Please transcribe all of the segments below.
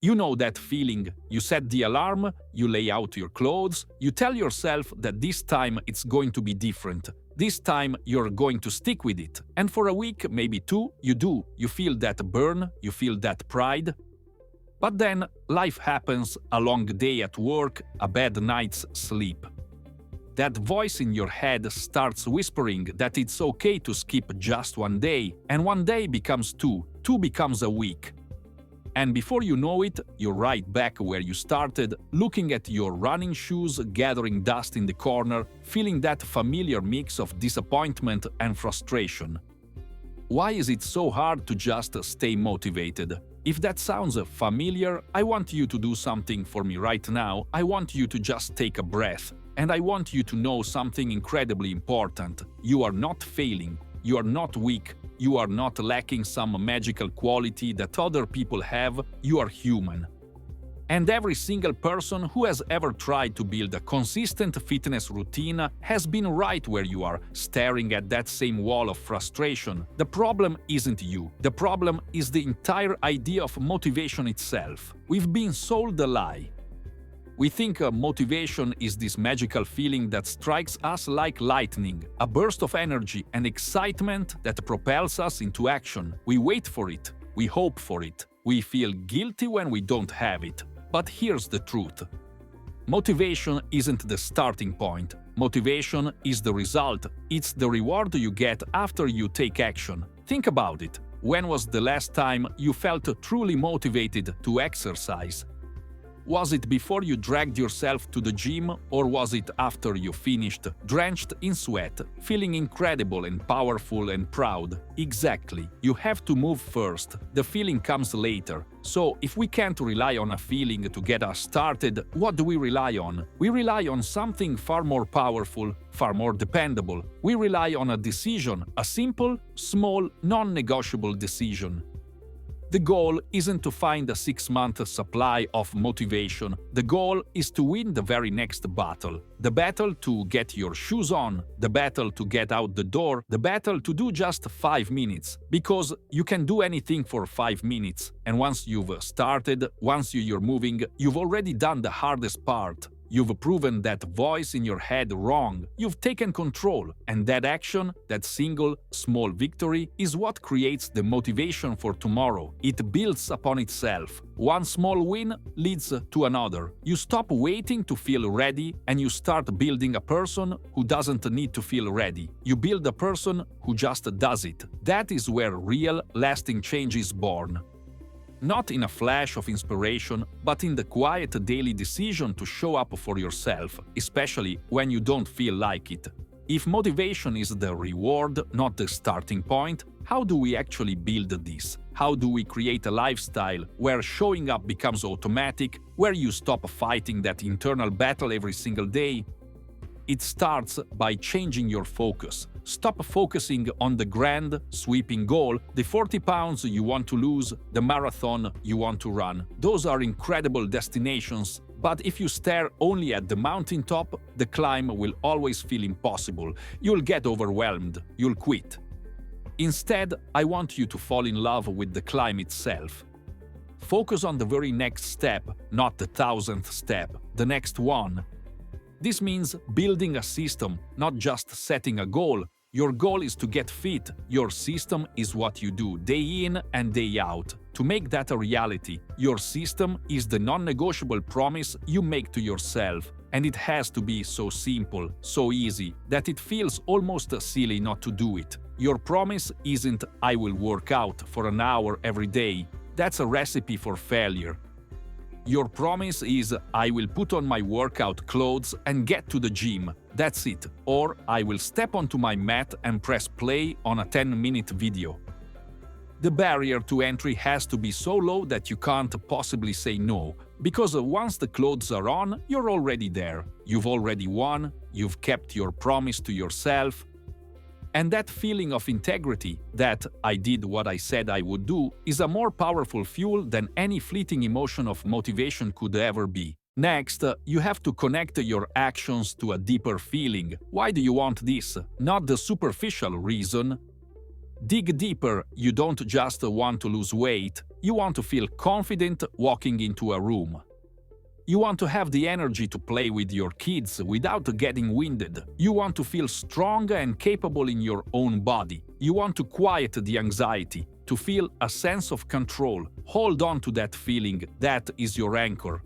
You know that feeling. You set the alarm, you lay out your clothes, you tell yourself that this time it's going to be different. This time you're going to stick with it. And for a week, maybe two, you do. You feel that burn, you feel that pride. But then life happens, a long day at work, a bad night's sleep. That voice in your head starts whispering that it's okay to skip just one day, and one day becomes two, two becomes a week. And before you know it, you're right back where you started, looking at your running shoes, gathering dust in the corner, feeling that familiar mix of disappointment and frustration. Why is it so hard to just stay motivated? If that sounds familiar, I want you to do something for me right now. I want you to just take a breath. And I want you to know something incredibly important. You are not failing. You are not weak. You are not lacking some magical quality that other people have. You are human. And every single person who has ever tried to build a consistent fitness routine has been right where you are, staring at that same wall of frustration. The problem isn't you. The problem is the entire idea of motivation itself. We've been sold a lie. We think motivation is this magical feeling that strikes us like lightning, a burst of energy and excitement that propels us into action. We wait for it. We hope for it. We feel guilty when we don't have it. But here's the truth. Motivation isn't the starting point. Motivation is the result. It's the reward you get after you take action. Think about it. When was the last time you felt truly motivated to exercise? Was it before you dragged yourself to the gym, or was it after you finished, drenched in sweat, feeling incredible and powerful and proud? Exactly. You have to move first. The feeling comes later. So, if we can't rely on a feeling to get us started, what do we rely on? We rely on something far more powerful, far more dependable. We rely on a decision, a simple, small, non-negotiable decision. The goal isn't to find a 6-month supply of motivation. The goal is to win the very next battle. The battle to get your shoes on, the battle to get out the door, the battle to do just 5 minutes. Because you can do anything for 5 minutes. And once you've started, once you're moving, you've already done the hardest part. You've proven that voice in your head wrong. You've taken control. And that action, that single, small victory, is what creates the motivation for tomorrow. It builds upon itself. One small win leads to another. You stop waiting to feel ready and you start building a person who doesn't need to feel ready. You build a person who just does it. That is where real, lasting change is born. Not in a flash of inspiration, but in the quiet daily decision to show up for yourself, especially when you don't feel like it. If motivation is the reward, not the starting point, how do we actually build this? How do we create a lifestyle where showing up becomes automatic, where you stop fighting that internal battle every single day? It starts by changing your focus. Stop focusing on the grand, sweeping goal, the 40 pounds you want to lose, the marathon you want to run. Those are incredible destinations, but if you stare only at the mountaintop, the climb will always feel impossible. You'll get overwhelmed. You'll quit. Instead, I want you to fall in love with the climb itself. Focus on the very next step, not the 1000th step, the next one. This means building a system, not just setting a goal. Your goal is to get fit. Your system is what you do day in and day out. To make that a reality, your system is the non-negotiable promise you make to yourself. And it has to be so simple, so easy, that it feels almost silly not to do it. Your promise isn't "I will work out for an hour every day." That's a recipe for failure. Your promise is "I will put on my workout clothes and get to the gym. That's it." Or "I will step onto my mat and press play on a 10-minute video." The barrier to entry has to be so low that you can't possibly say no, because once the clothes are on, you're already there. You've already won, you've kept your promise to yourself. And that feeling of integrity, that "I did what I said I would do," is a more powerful fuel than any fleeting emotion of motivation could ever be. Next, you have to connect your actions to a deeper feeling. Why do you want this? Not the superficial reason. Dig deeper. You don't just want to lose weight. You want to feel confident walking into a room. You want to have the energy to play with your kids without getting winded. You want to feel strong and capable in your own body. You want to quiet the anxiety, to feel a sense of control. Hold on to that feeling. That is your anchor.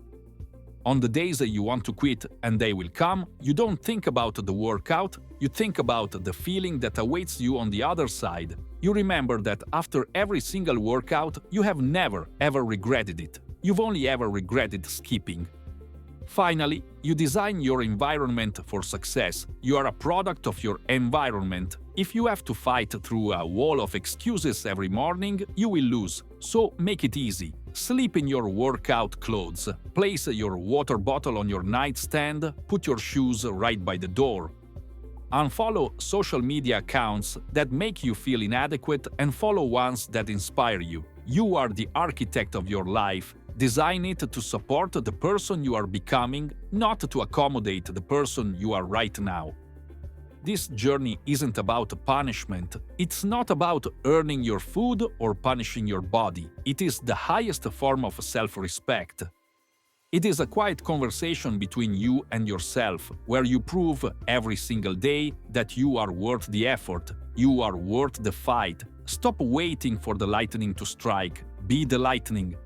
On the days that you want to quit, and they will come, you don't think about the workout, you think about the feeling that awaits you on the other side. You remember that after every single workout, you have never ever regretted it. You've only ever regretted skipping. Finally, you design your environment for success. You are a product of your environment. If you have to fight through a wall of excuses every morning, you will lose. So make it easy. Sleep in your workout clothes. Place your water bottle on your nightstand. Put your shoes right by the door. Unfollow social media accounts that make you feel inadequate and follow ones that inspire you. You are the architect of your life. Design it to support the person you are becoming, not to accommodate the person you are right now. This journey isn't about punishment. It's not about earning your food or punishing your body. It is the highest form of self-respect. It is a quiet conversation between you and yourself, where you prove every single day that you are worth the effort, you are worth the fight. Stop waiting for the lightning to strike. Be the lightning.